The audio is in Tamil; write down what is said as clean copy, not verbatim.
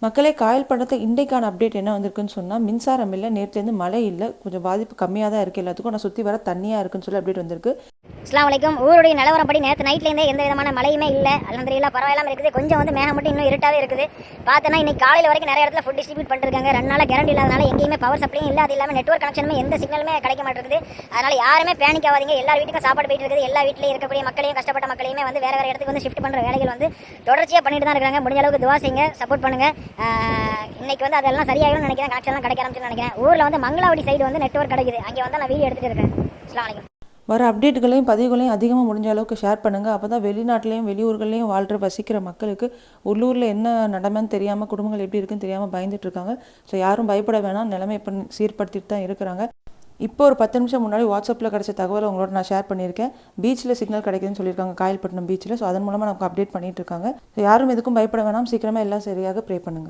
மக்களே, காயல்பட்டினத்தில் இன்றைக்கான அப்டேட் என்ன வந்திருக்குன்னு சொன்னால், மின்சாரம் இல்லை, நேற்றுலேருந்து மழை இல்லை, கொஞ்சம் பாதிப்பு கம்மியாக தான் இருக்குது எல்லாத்துக்கும். ஆனால் சுற்றி வர தண்ணியாக இருக்குன்னு சொல்லி அப்டேட் வந்திருக்கு. அஸ்ஸலாமு அலைக்கும். ஊருடைய நிலவரப்படி நேற்று நைட்லேருந்தே எந்த விதமான மழையுமே இல்லை. அல்ஹம்துலில்லாஹ் பரவாயில்லாமல் இருக்குது. கொஞ்சம் மேகம் மட்டும் இன்னும் இருட்டாகவே இருக்குது. பார்த்தோன்னா இன்னைக்கு காலையில் வரைக்கும் நிறைய இடத்துல ஃபுட் டிஸ்ட்ரிபியூட் பண்ணிருக்காங்க. 2 நாளாக கரண்ட் இல்லாதனால எங்கேயுமே பவர் சப்ளையும் இல்லை. அது இல்லாமல் நெட்வொர்க் கனெக்ஷனுமே எந்த சிக்னலுமே கிடைக்க மாட்டேங்குது. அதனால் யாருமே பேனிக் ஆகாதீங்க. எல்லா வீட்டுக்கும் சாப்பாடு போயிட்டு இருக்குது. எல்லா வீட்லையும் இருக்கக்கூடிய மக்களையும், கஷ்டப்பட்ட மக்களையுமே வேறு வேறு இடத்துக்கு ஷிஃப்ட் பண்ணுற வேலைகள் தொடர்ச்சியாக பண்ணிட்டு தான் இருக்காங்க. முடிஞ்ச அளவுக்கு துவா செய்யுங்க, சப்போர்ட் பண்ணுங்க. இன்னைக்கு அதெல்லாம் சரியாகும்னு நினைக்கிறேன். கனெக்ஷன்லாம் கிடைக்க ஆரம்பிச்சுன்னு நினைக்கிறேன். ஊரில் மங்களாவடி சைடு நெட்வொர்க் கிடைக்குது. அங்கே நான் வீடியோ எடுத்துகிட்டு இருக்கேன். அஸ்ஸலாமு அலைக்கும். வர அப்டேட்டுகளையும் பதிவுகளையும் அதிகமாக முடிஞ்ச அளவுக்கு ஷேர் பண்ணுங்கள். அப்போ தான் வெளிநாட்டிலையும் வெளியூர்கள்லையும் வாழ்கிற வசிக்கிற மக்களுக்கு உள்ளூரில் என்ன நடமைன்னு தெரியாமல், குடும்பங்கள் எப்படி இருக்குன்னு தெரியாமல் பயந்துட்டு இருக்காங்க. ஸோ யாரும் பயப்பட வேணாம். நிலைமை இப்போ சீர்படுத்திட்டு தான் இருக்கிறாங்க. இப்போ ஒரு 10 நிமிஷம் முன்னாடி வாட்ஸ்அப்பில் கிடைச்ச தகவலை உங்களோட நான் ஷேர் பண்ணியிருக்கேன். பீச்சில் சிக்னல் கிடைக்குதுன்னு சொல்லியிருக்காங்க, காயல்பட்டினம் பீச்சில். ஸோ அதன் மூலமாக நமக்கு அப்டேட் பண்ணிட்டு இருக்காங்க. ஸோ யாரும் எதுக்கும் பயப்பட வேணாம். சீக்கிரமாக எல்லாம் சரியாக ப்ரே பண்ணுங்கள்.